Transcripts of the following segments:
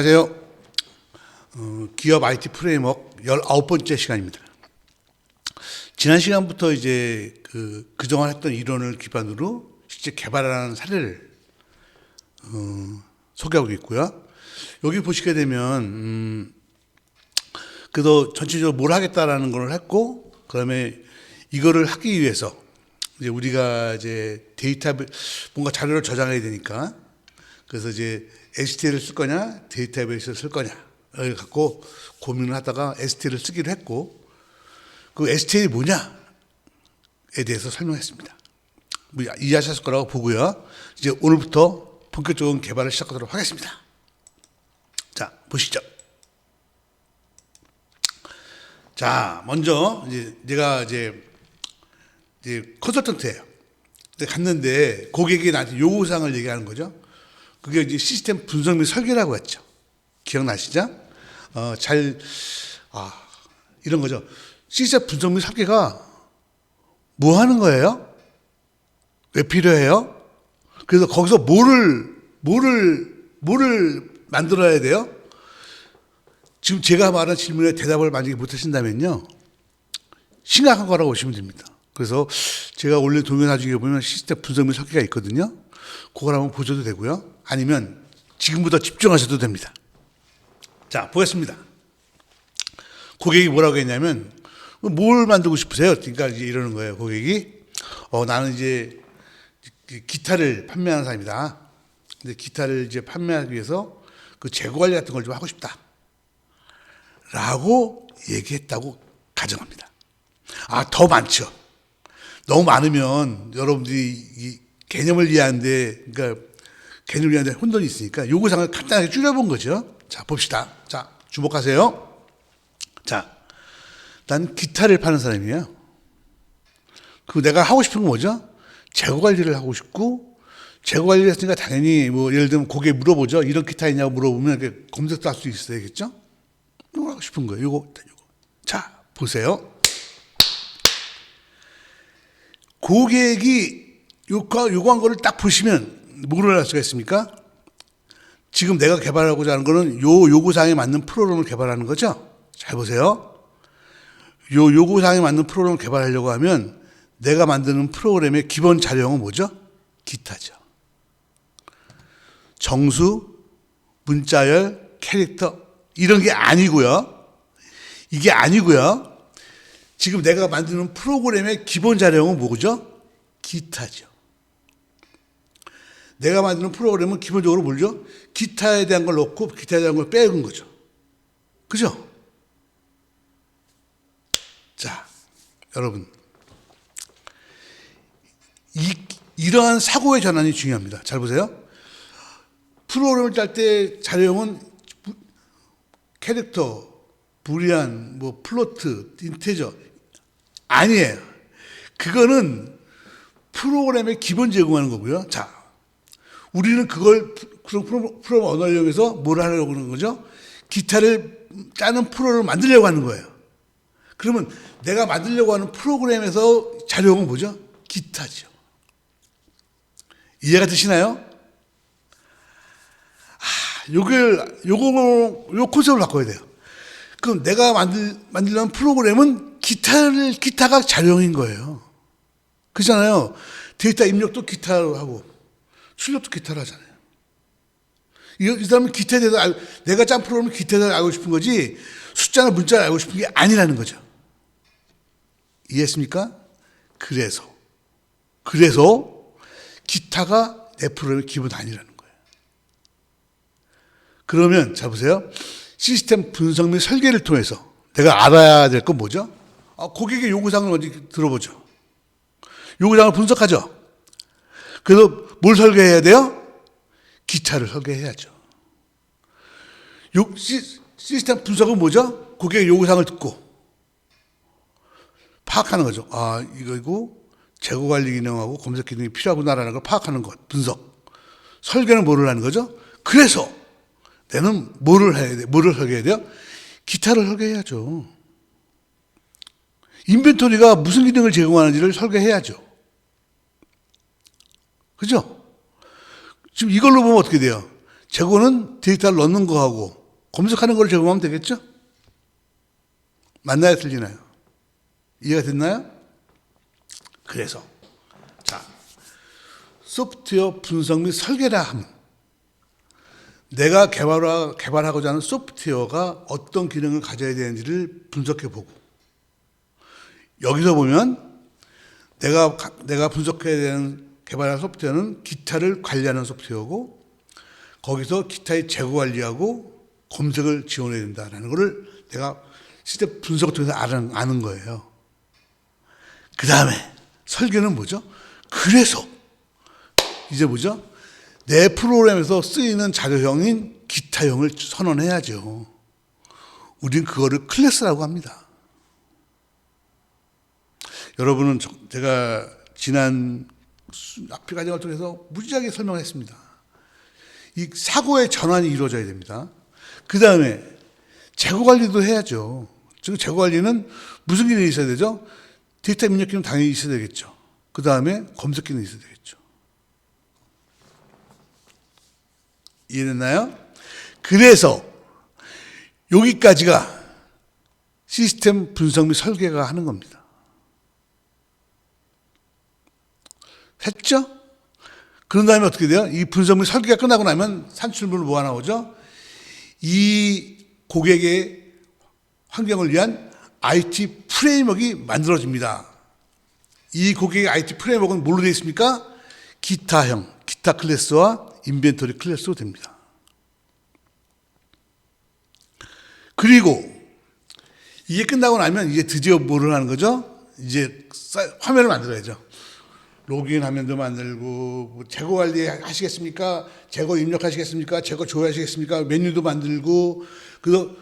안녕하세요. 기업 IT 프레임워크 19번째 시간입니다. 지난 시간부터 이제 그동안 했던 이론을 기반으로 실제 개발하는 사례를 소개하고 있고요. 여기 보시게 되면 그래도 전체적으로 뭘 하겠다라는 걸 했고, 그다음에 이거를 하기 위해서 이제 우리가 이제 데이터 뭔가 자료를 저장해야 되니까, 그래서 이제 STL을 쓸 거냐 데이터베이스를 쓸 거냐를 갖고 고민을 하다가 STL을 쓰기로 했고, 그 STL이 뭐냐에 대해서 설명했습니다. 이해하셨을 거라고 보고요. 이제 오늘부터 본격적인 개발을 시작하도록 하겠습니다. 자, 보시죠. 자, 먼저 내가 이제 컨설턴트예요. 갔는데 고객이 나한테 요구사항을 얘기하는 거죠. 그게 이제 시스템 분석 및 설계라고 했죠. 기억나시죠? 이런 거죠. 시스템 분석 및 설계가 뭐 하는 거예요? 왜 필요해요? 그래서 거기서 뭐를 만들어야 돼요? 지금 제가 말한 질문에 대답을 만약에 못 하신다면요, 심각한 거라고 보시면 됩니다. 그래서 제가 올린 동영상 중에 보면 시스템 분석 및 설계가 있거든요. 그걸 한번 보셔도 되고요. 아니면 지금부터 집중하셔도 됩니다. 자, 보겠습니다. 고객이 뭐라고 했냐면, 뭘 만들고 싶으세요? 그러니까 이제 이러는 거예요, 고객이. 나는 이제 기타를 판매하는 사람이다. 근데 기타를 이제 판매하기 위해서 그 재고 관리 같은 걸 좀 하고 싶다. 라고 얘기했다고 가정합니다. 더 많죠. 너무 많으면 여러분들이 이 개념을 이해하는데, 그러니까 개념을 이해하는데 혼돈이 있으니까 요구사항을 간단하게 줄여본 거죠. 자, 봅시다. 자, 주목하세요. 자, 난 기타를 파는 사람이에요. 그 내가 하고 싶은 건 뭐죠? 재고 관리를 하고 싶고, 재고 관리를 했으니까 당연히 뭐 예를 들면 고객 물어보죠. 이런 기타 있냐고 물어보면 이렇게 검색도 할 수 있어야겠죠? 이거 하고 싶은 거예요. 요거. 자, 보세요. 고객이 요구한 거를 딱 보시면 뭐를 할 수가 있습니까? 지금 내가 개발하고자 하는 거는 요 요구사항에 맞는 프로그램을 개발하는 거죠. 잘 보세요. 요 요구사항에 맞는 프로그램을 개발하려고 하면 내가 만드는 프로그램의 기본 자료형은 뭐죠? 기타죠. 정수, 문자열, 캐릭터 이런 게 아니고요. 이게 아니고요. 지금 내가 만드는 프로그램의 기본 자료형은 뭐죠? 기타죠. 내가 만드는 프로그램은 기본적으로 뭐죠? 기타에 대한 걸 넣고 기타에 대한 걸 빼는 거죠. 그죠? 자, 여러분. 이러한 사고의 전환이 중요합니다. 잘 보세요. 프로그램을 짤 때 자료형은 캐릭터, 부리안, 플로트, 인테저 아니에요. 그거는 프로그램의 기본 제공하는 거고요. 자, 우리는 그런 프로그램 언어를 이용해서 뭘 하려고 하는 거죠? 기타를 짜는 프로를 만들려고 하는 거예요. 그러면 내가 만들려고 하는 프로그램에서 자료형은 뭐죠? 기타죠. 이해가 되시나요? 요 콘셉트를 바꿔야 돼요. 그럼 내가 만들려는 프로그램은 기타가 자료형인 거예요. 그렇잖아요. 데이터 입력도 기타로 하고, 출력도 기타로 하잖아요. 이 사람은 기타에 대해서 내가 짠 프로그램은 기타에 대해서 알고 싶은 거지, 숫자나 문자를 알고 싶은 게 아니라는 거죠. 이해했습니까? 그래서 기타가 내 프로그램의 기본 아니라는 거예요. 그러면 자 보세요. 시스템 분석 및 설계를 통해서 내가 알아야 될 건 뭐죠? 고객의 요구사항을 먼저 들어보죠. 요구사항을 분석하죠. 그래서 뭘 설계해야 돼요? 기타를 설계해야죠. 시스템 분석은 뭐죠? 고객의 요구사항을 듣고 파악하는 거죠. 이거고 재고 관리 기능하고 검색 기능이 필요하구나라는 걸 파악하는 것, 분석. 설계는 뭐를 하는 거죠? 그래서 내는 뭐를 설계해야 돼요? 기타를 설계해야죠. 인벤토리가 무슨 기능을 제공하는지를 설계해야죠. 그죠? 지금 이걸로 보면 어떻게 돼요? 재고는 데이터를 넣는 거하고 검색하는 걸 제공하면 되겠죠? 맞나요? 틀리나요? 이해가 됐나요? 그래서 자, 소프트웨어 분석 및 설계라 함은 내가 개발하고자 하는 소프트웨어가 어떤 기능을 가져야 되는지를 분석해보고, 여기서 보면 내가 분석해야 되는 개발한 소프트웨어는 기타를 관리하는 소프트웨어고, 거기서 기타의 재고 관리하고 검색을 지원해야 된다는 것을 내가 실제 분석을 통해서 아는 거예요. 그 다음에 설계는 뭐죠? 그래서 이제 뭐죠? 내 프로그램에서 쓰이는 자료형인 기타형을 선언해야죠. 우린 그거를 클래스라고 합니다. 여러분은 제가 지난 앞에 과정을 통해서 무지하게 설명을 했습니다. 이 사고의 전환이 이루어져야 됩니다. 그 다음에 재고 관리도 해야죠. 즉 재고 관리는 무슨 기능이 있어야 되죠? 데이터 입력 기능 당연히 있어야 되겠죠. 그 다음에 검색 기능이 있어야 되겠죠. 이해됐나요? 그래서 여기까지가 시스템 분석 및 설계가 하는 겁니다. 했죠? 그런 다음에 어떻게 돼요? 이 분석 및 설계가 끝나고 나면 산출물은 뭐가 나오죠? 이 고객의 환경을 위한 IT 프레임워크가 만들어집니다. 이 고객의 IT 프레임워크는 뭘로 되어 있습니까? 기타형, 기타 클래스와 인벤토리 클래스로 됩니다. 그리고 이게 끝나고 나면 이제 드디어 뭐를 하는 거죠? 이제 화면을 만들어야죠. 로그인 화면도 만들고, 뭐 재고 관리 하시겠습니까? 재고 입력하시겠습니까? 재고 조회하시겠습니까? 메뉴도 만들고, 그래서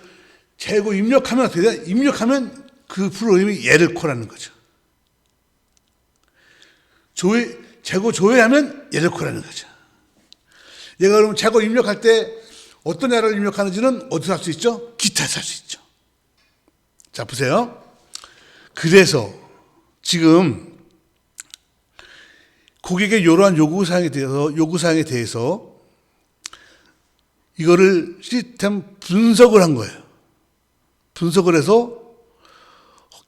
재고 입력하면 어떻게 돼요? 입력하면 그 프로그램이 얘를 콜하는 거죠. 재고 조회하면 얘를 콜하는 거죠. 얘가 그러면 재고 입력할 때 어떤 자료를 입력하는지는 어디서 할 수 있죠? 기타에서 할 수 있죠. 자, 보세요. 그래서 지금 고객의 이러한 요구사항에 대해서 이거를 시스템 분석을 한 거예요. 분석을 해서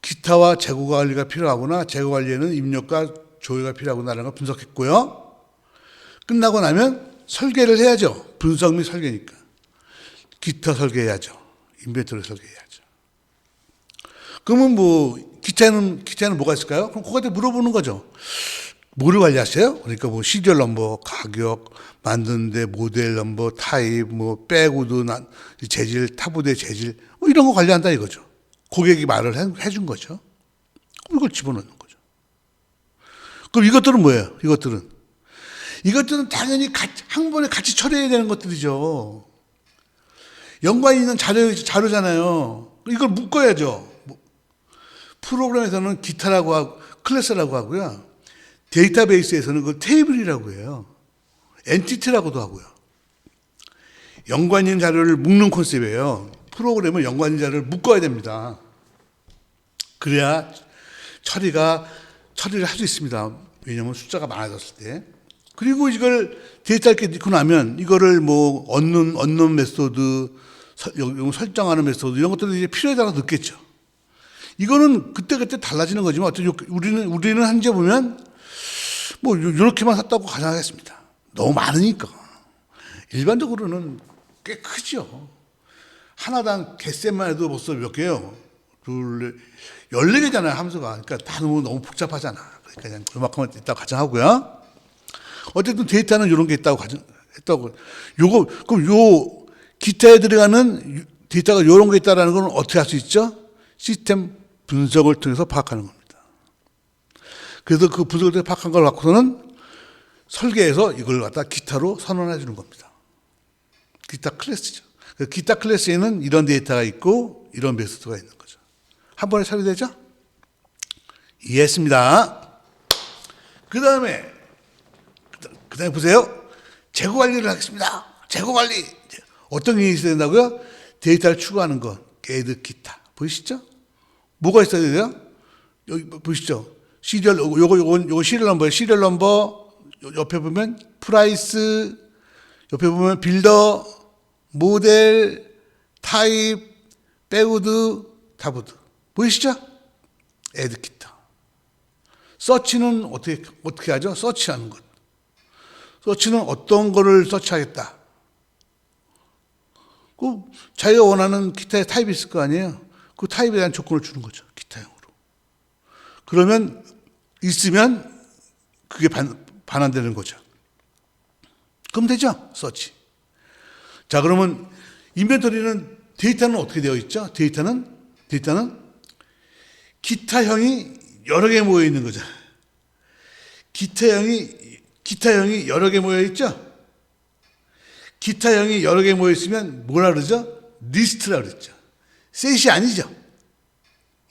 기타와 재고 관리가 필요하구나, 재고 관리에는 입력과 조회가 필요하구나라는 걸 분석했고요. 끝나고 나면 설계를 해야죠. 분석 및 설계니까. 기타 설계해야죠. 인벤토리 설계해야죠. 그러면 뭐 기타에는 뭐가 있을까요? 그럼 그거한테 물어보는 거죠. 뭐를 관리하세요? 그러니까 뭐 시리얼 넘버, 가격, 만드는데 모델 넘버, 타입, 뭐 백우드, 재질, 타부대 재질, 뭐 이런 거 관리한다 이거죠. 고객이 말을 해준 거죠. 그럼 이걸 집어넣는 거죠. 그럼 이것들은 뭐예요? 이것들은 당연히 한 번에 같이 처리해야 되는 것들이죠. 연관이 있는 자료잖아요. 이걸 묶어야죠. 프로그램에서는 기타라고 하고 클래스라고 하고요. 데이터베이스에서는 그걸 테이블이라고 해요. 엔티티라고도 하고요. 연관 있는 자료를 묶는 컨셉이에요. 프로그램은 연관 있는 자료를 묶어야 됩니다. 그래야 처리를 할 수 있습니다. 왜냐하면 숫자가 많아졌을 때. 그리고 이걸 데이터를 이렇게 넣고 나면 이거를 뭐 언론 메소드, 설정하는 메소드 이런 것들이 이제 필요에 따라 넣겠죠. 이거는 그때그때 달라지는 거지만 어떤 우리는 현재 보면 뭐 이렇게만 샀다고 가정하겠습니다. 너무 많으니까. 일반적으로는 꽤 크죠. 하나당 개셋만 해도 벌써 몇 개요? 14개잖아요, 함수가. 그러니까 다 너무 복잡하잖아. 그러니까 그냥 그만큼만 있다고 가정하고요. 어쨌든 데이터는 이런 게 있다고 했다고. 그럼 요 기타에 들어가는 데이터가 이런 게 있다라는 건 어떻게 할 수 있죠? 시스템 분석을 통해서 파악하는 겁니다. 그래서 그 분석을 통해서 파악한 걸 갖고서는 설계해서 이걸 갖다 기타로 선언해 주는 겁니다. 기타 클래스죠. 기타 클래스에는 이런 데이터가 있고 이런 메소드가 있는 거죠. 한 번에 처리되죠? 이해했습니다. 그 다음에 보세요. 재고 관리를 하겠습니다. 재고 관리. 어떤 게 있어야 된다고요? 데이터를 추구하는 것. 게드 기타. 보이시죠? 뭐가 있어야 돼요? 여기 보시죠. 요거 시리얼 넘버예요. 시리얼 넘버 옆에 보면 프라이스, 옆에 보면 빌더, 모델, 타입, 백우드, 타브드. 보이시죠? 애드 기타. 서치는 어떻게 하죠? 서치하는 것. 서치는 어떤 거를 서치하겠다. 그 자기가 원하는 기타의 타입이 있을 거 아니에요? 그 타입에 대한 조건을 주는 거죠. 기타형으로. 그러면 있으면 그게 반환되는 거죠. 그럼 되죠? 서치. 자, 그러면 인벤토리는 데이터는 어떻게 되어 있죠? 데이터는 기타형이 여러 개 모여 있는 거죠. 기타형이 여러 개 모여 있죠? 기타형이 여러 개 모여 있으면 뭐라 그러죠? 리스트라 그랬죠. 셋이 아니죠.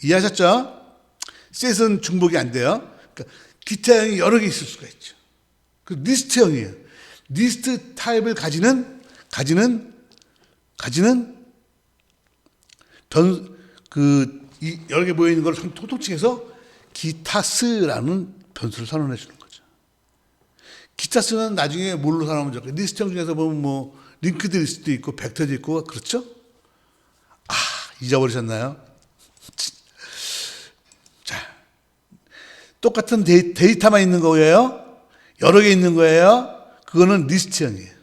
이해하셨죠? 셋은 중복이 안 돼요. 그러니까 기타형이 여러 개 있을 수가 있죠. 그 리스트형이에요. 리스트 타입을 가지는 여러 개 모여 있는 걸 토통칭해서 기타스라는 변수를 선언해 주는 거죠. 기타스는 나중에 뭘로 선언하면 좋을까요? 리스트형 중에서 보면 뭐 링크드 리스트도 있고 벡터도 있고 그렇죠? 아, 잊어버리셨나요? 자, 똑같은 데이터만 있는 거예요? 여러 개 있는 거예요? 그거는 리스트형이에요.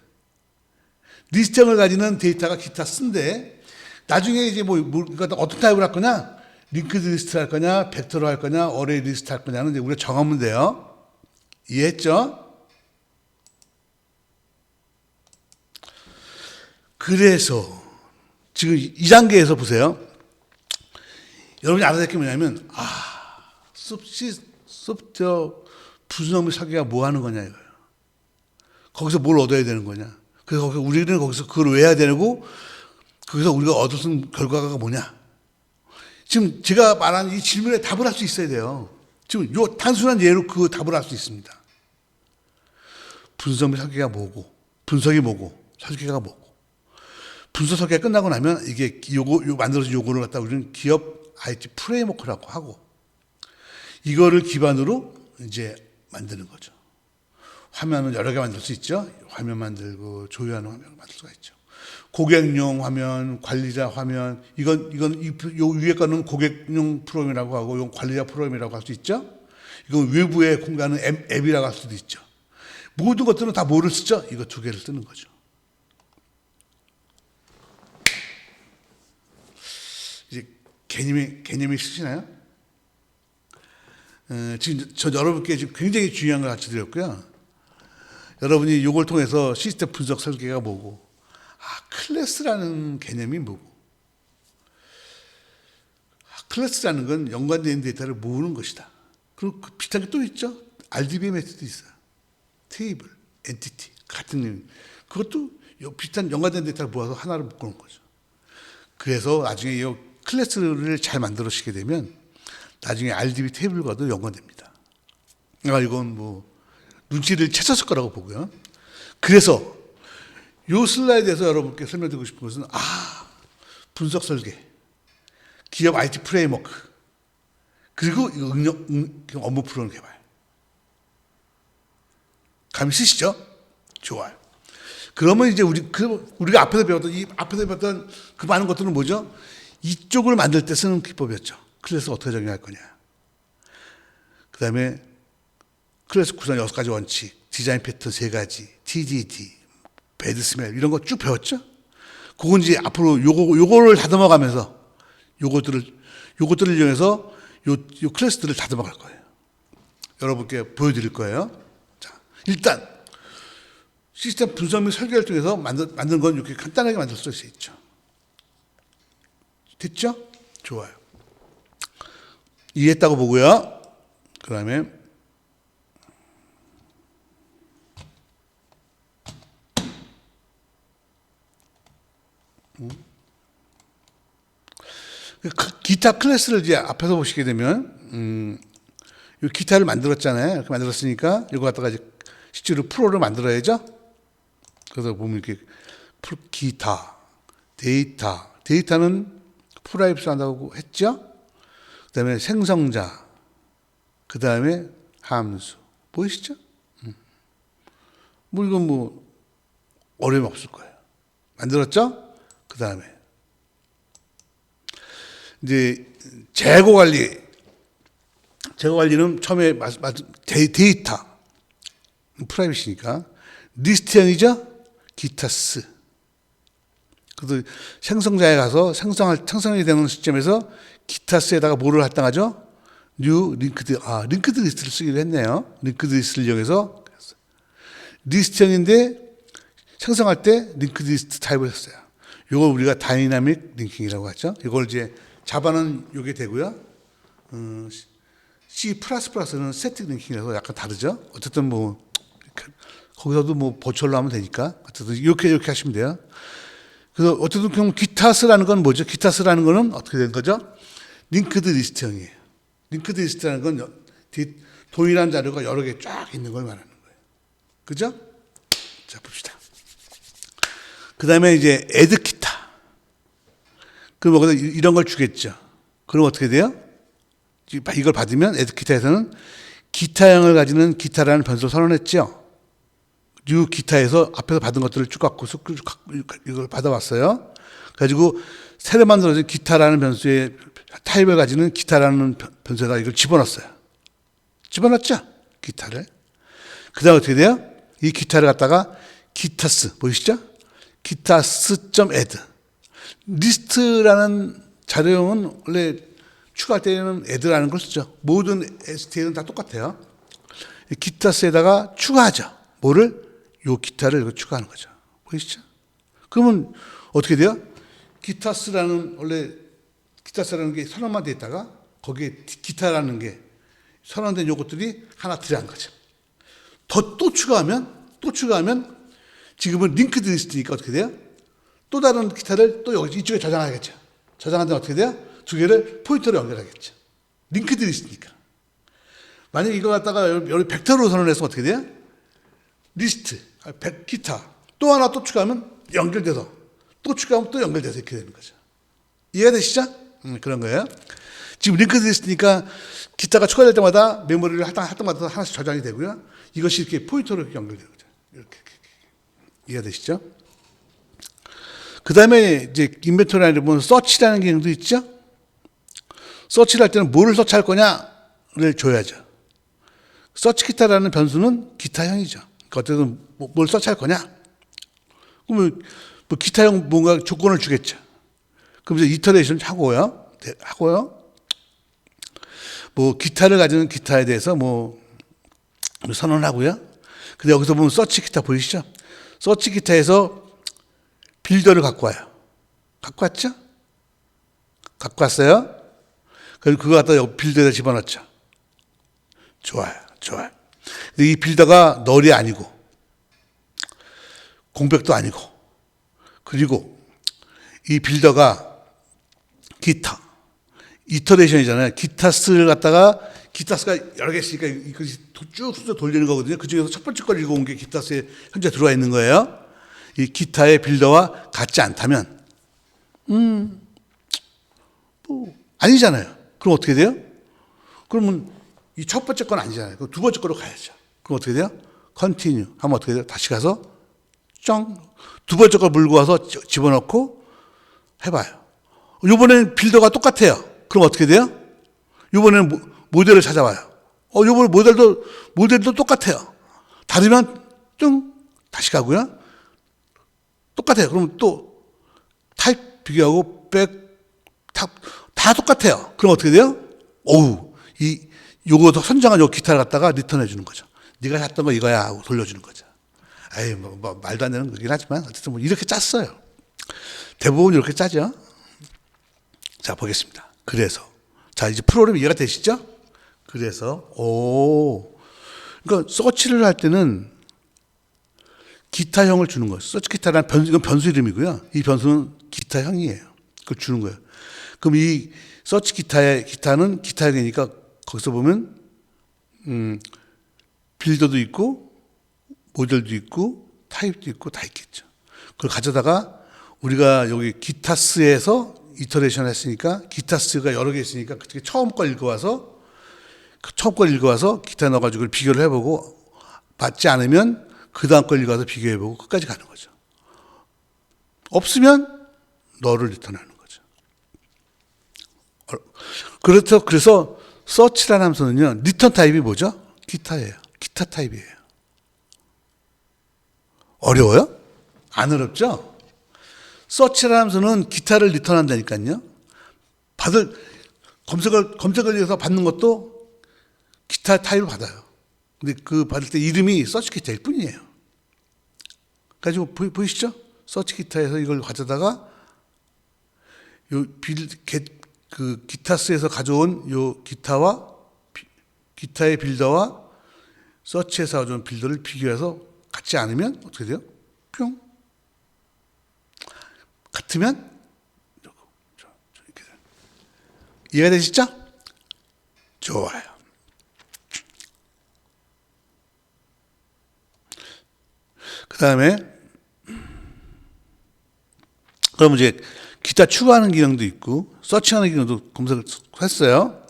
리스트형을 가지는 데이터가 기타스인데 나중에 이제 그러니까 어떤 타입을 할 거냐? 링크드 리스트 할 거냐? 벡터로 할 거냐? 어레이 리스트 할 거냐는 이제 우리가 정하면 돼요. 이해했죠? 그래서 지금 이 단계에서 보세요. 여러분이 알아야 될 게 뭐냐면 소프트웨어 분석물 설계가 뭐 하는 거냐 이거예요. 거기서 뭘 얻어야 되는 거냐. 그래서 우리는 거기서 그걸 왜 해야 되고 거기서 우리가 얻은 결과가 뭐냐. 지금 제가 말한 이 질문에 답을 할 수 있어야 돼요. 지금 요 단순한 예로 그 답을 할 수 있습니다. 분석 설계가 뭐고, 분석이 뭐고, 설계가 뭐고. 분석 설계가 끝나고 나면 이게 만들어진 요거를 갖다 우리는 기업 IT 프레임워크라고 하고 이거를 기반으로 이제 만드는 거죠. 화면은 여러 개 만들 수 있죠. 화면 만들고 조회하는 화면을 만들 수가 있죠. 고객용 화면, 관리자 화면, 요 위에 거는 고객용 프로그램이라고 하고, 요 관리자 프로그램이라고 할 수 있죠. 이건 외부에 공간은 앱이라고 할 수도 있죠. 모든 것들은 다 뭐를 쓰죠? 이거 두 개를 쓰는 거죠. 이제 개념이 쓰시나요? 지금 저 여러분께 지금 굉장히 중요한 걸 가르쳐 드렸고요. 여러분이 이걸 통해서 시스템 분석 설계가 뭐고, 클래스라는 개념이 뭐고, 클래스라는 건 연관된 데이터를 모으는 것이다. 그리고 비슷한 게 또 있죠. RDB 메시드 있어요. 테이블, 엔티티, 같은 의미. 그것도 비슷한 연관된 데이터를 모아서 하나를 묶어놓은 거죠. 그래서 나중에 이 클래스를 잘 만들어시게 되면 나중에 RDB 테이블과도 연관됩니다. 그러니까 이건 뭐 눈치를 채셨을 거라고 보고요. 그래서 이 슬라이드에서 여러분께 설명드리고 싶은 것은 분석 설계, 기업 IT 프레임워크, 그리고 업무 프로그램 개발. 감이 쓰시죠? 좋아요. 그러면 이제 우리가 앞에서 배웠던 그 많은 것들은 뭐죠? 이쪽을 만들 때 쓰는 기법이었죠. 클래스 어떻게 적용할 거냐. 그 다음에 클래스 구성 6가지 원칙, 디자인 패턴 3가지, TDD, 배드 스멜 이런 거 쭉 배웠죠? 그건 이제 앞으로 요거를 다듬어 가면서 요것들을 이용해서 요 클래스들을 다듬어 갈 거예요. 여러분께 보여드릴 거예요. 자, 일단 시스템 분석 및 설계를 통해서 만든 건 이렇게 간단하게 만들 수 있죠. 됐죠? 좋아요. 이해했다고 보고요. 그 다음에 기타 클래스를 이제 앞에서 보시게 되면 이 기타를 만들었잖아요. 이렇게 만들었으니까 이거 갖다가 이제 실제로 프로를 만들어야죠. 그래서 보면 이렇게 기타, 데이터는 프라이브스 한다고 했죠. 그다음에 생성자, 그다음에 함수 보이시죠? 뭐 이건 뭐 어려움이 없을 거예요. 만들었죠? 그 다음에 이제 재고 관리는 처음에 데이터 프라이빗이니까 리스트형이죠. 기타스. 그래서 생성자에 가서 생성이 되는 시점에서 기타스에다가 뭐를 할당하죠? 뉴 링크드 링크드 리스트를 쓰기로 했네요. 링크드 리스트를 이용해서 리스트형인데 생성할 때 링크드 리스트 타입을 했어요. 이걸 우리가 다이나믹 링킹이라고 하죠. 이걸 이제 자바는 이게 되고요. C++는 스태틱 링킹이라서 약간 다르죠. 어쨌든 뭐 거기서도 뭐 버추얼로 하면 되니까 어쨌든 이렇게 하시면 돼요. 그래서 어쨌든 그럼 기타스라는 건 뭐죠? 기타스라는 거는 어떻게 된 거죠? 링크드 리스트형이에요. 링크드 리스트라는 건 동일한 자료가 여러 개 쫙 있는 걸 말하는 거예요. 그죠? 자, 봅시다. 그 다음에 이제 add 기타. 그럼 거기서 이런 걸 주겠죠. 그럼 어떻게 돼요? 이걸 받으면 add 기타에서는 기타형을 가지는 기타라는 변수를 선언했죠. 뉴 기타에서 앞에서 받은 것들을 쭉 갖고 이걸 받아왔어요. 그래가지고 새로 만들어진 기타라는 변수의 타입을 가지는 기타라는 변수에다 이걸 집어넣었어요. 집어넣었죠? 기타를. 그 다음 어떻게 돼요? 이 기타를 갖다가 기타스, 보이시죠? 기타스.add. 리스트라는 자료형은 원래 추가할 때는 add라는 걸 쓰죠. 모든 STL은 다 똑같아요. 기타스에다가 추가하죠. 뭐를? 요 기타를 추가하는 거죠. 보이시죠? 그러면 어떻게 돼요? 원래 기타스라는 게 선언만 돼 있다가 거기에 기타라는 게 선언된 요것들이 하나 들어간 거죠. 또 추가하면 지금은 링크드 리스트니까 어떻게 돼요? 또 다른 기타를 또 여기 이쪽에 저장하겠죠. 저장한 다음에 어떻게 돼요? 두 개를 포인터로 연결하겠죠. 링크드 리스트니까. 만약에 이거 갖다가 여기 벡터로 선언해서 어떻게 돼요? 리스트, 기타. 또 하나 또 추가하면 연결돼서 또 추가하면 또 연결돼서 이렇게 되는 거죠. 이해가 되시죠? 그런 거예요. 지금 링크드 리스트니까 기타가 추가될 때마다 메모리를 할 때마다 하나씩 저장이 되고요. 이것이 이렇게 포인터로 이렇게 연결되는 거죠. 이렇게. 이해가 되시죠? 그 다음에 이제 인벤토리 안에 보면 서치라는 기능도 있죠? 서치를 할 때는 뭐를 서치할 거냐를 줘야죠. 서치 기타라는 변수는 기타형이죠. 그러니까 어쨌든 뭘 서치할 거냐? 그러면 뭐 기타형 뭔가 조건을 주겠죠. 그럼 이제 이터레이션 하고요. 뭐 기타를 가지는 기타에 대해서 뭐 선언하고요. 근데 여기서 보면 서치 기타 보이시죠? 서치 기타에서 빌더를 갖고 와요. 갖고 왔죠? 갖고 왔어요? 그리고 그거 갖다 여기 빌더에다 집어넣죠. 좋아요. 근데 이 빌더가 널이 아니고 공백도 아니고 그리고 이 빌더가 기타 이터레이션이잖아요. 기타스가 여러 개 있으니까 이것이 쭉 돌리는 거거든요. 그 중에서 첫 번째 걸 읽어온 게 기타스에 현재 들어와 있는 거예요. 이 기타의 빌더와 같지 않다면 뭐 아니잖아요. 그럼 어떻게 돼요? 그러면 이 첫 번째 건 아니잖아요. 그럼 두 번째 거로 가야죠. 그럼 어떻게 돼요? 컨티뉴 하면 어떻게 돼요? 다시 가서 두 번째 걸 물고 와서 집어넣고 해봐요. 이번엔 빌더가 똑같아요. 그럼 어떻게 돼요? 이번에는 모델을 찾아봐요. 이번에 모델도 똑같아요. 다르면 다시 가고요. 똑같아요. 그럼 또 타입 비교하고 다 똑같아요. 그럼 어떻게 돼요? 요거 선정한 요 기타를 갖다가 리턴해 주는 거죠. 네가 샀던 거 이거야 하고 돌려주는 거죠. 뭐 말도 안 되는 거긴 하지만 어쨌든 뭐 이렇게 짰어요. 대부분 이렇게 짜죠. 자, 보겠습니다. 그래서 자, 이제 프로그램 이해가 되시죠? 그래서 그러니까 서치를 할 때는 기타형을 주는 거예요. 서치 기타라는 이건 변수 이름이고요. 이 변수는 기타형이에요. 그걸 주는 거예요. 그럼 이 서치 기타는 기타형이니까 거기서 보면 빌더도 있고 모델도 있고 타입도 있고 다 있겠죠. 그걸 가져다가 우리가 여기 기타스에서 이터레이션 했으니까 기타스가 여러 개 있으니까 그때 처음 걸 읽어와서 기타 넣어가지고 비교를 해보고 맞지 않으면 그 다음 걸 읽어와서 비교해보고 끝까지 가는 거죠. 없으면 너를 리턴하는 거죠. 그래서 서치라는 함수는요, 리턴 타입이 뭐죠? 기타예요. 기타 타입이에요. 어려워요? 안 어렵죠? 서치라는 함수는 기타를 리턴한다니까요. 검색을 위해서 받는 것도 기타 타입을 받아요. 근데 그 받을 때 이름이 서치 기타일 뿐이에요. 가지고 보이시죠? 서치 기타에서 이걸 가져다가 그 기타스에서 가져온 요 기타의 빌더와 서치에서 가져온 빌더를 비교해서 같지 않으면 어떻게 돼요? 뿅. 같으면 이렇게 돼요. 이해가 되시죠? 좋아요. 그 다음에 그럼 이제 기타 추가하는 기능도 있고 서치하는 기능도 검색을 했어요.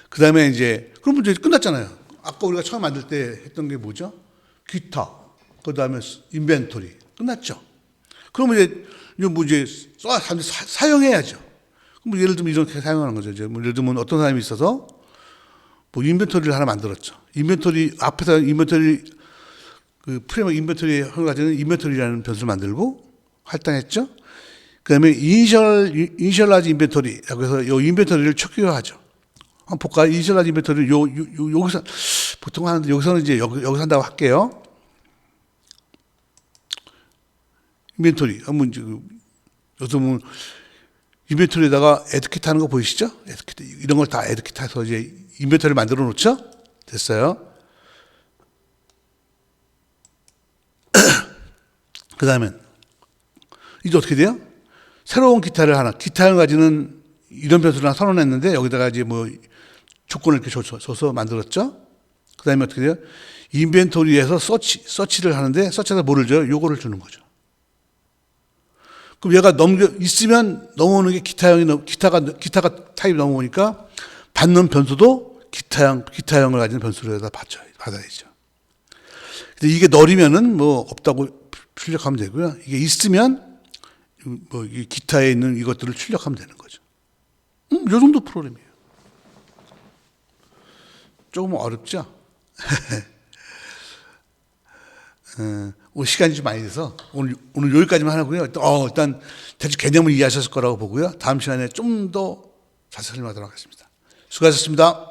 그 다음에 이제 그럼 이제 끝났잖아요. 아까 우리가 처음 만들 때 했던 게 뭐죠? 기타, 그 다음에 인벤토리 끝났죠. 그러면 이제 사용해야죠. 그럼 예를 들면 이렇게 사용하는 거죠. 이제 예를 들면 어떤 사람이 있어서 뭐 인벤토리를 하나 만들었죠. 인벤토리 앞에서 인벤토리 그 프레임워크 인벤토리에 가지는 인벤토리라는 변수를 만들고 할당했죠. 그다음에 이니셜라이즈 인벤토리라고 해서 이 인벤토리를 초기화하죠. 한번 볼까요? 이니셜라이즈 인벤토리를 여기서 보통 하는데 여기서는 이제 여기서 한다고 할게요. 인벤토리 한번 여기서 보면 인벤토리에다가 에드킷 하는 거 보이시죠? 에드킷 이런 걸 다 에드킷 해서 이제 인벤토리를 만들어 놓죠. 됐어요. 그 다음에 이제 어떻게 돼요? 새로운 기타를 가지는 이런 변수를 하나 선언했는데 여기다가 이제 뭐 조건을 이렇게 줘서 만들었죠. 그 다음에 어떻게 돼요? 인벤토리에서 서치를 하는데 서치에서 뭐를 줘요? 요거를 주는 거죠. 그럼 얘가 있으면 넘어오는 게 기타가 타입이 넘어오니까 받는 변수도 기타형을 가진 변수로 받아야죠. 근데 이게 널이면은 뭐 없다고 출력하면 되고요. 이게 있으면 뭐 이 기타에 있는 이것들을 출력하면 되는 거죠. 요 정도 프로그램이에요. 조금 어렵죠? 오늘 시간이 좀 많이 돼서 오늘 여기까지만 하고요. 일단 대충 개념을 이해하셨을 거라고 보고요. 다음 시간에 좀 더 자세히 설명하도록 하겠습니다. 수고하셨습니다.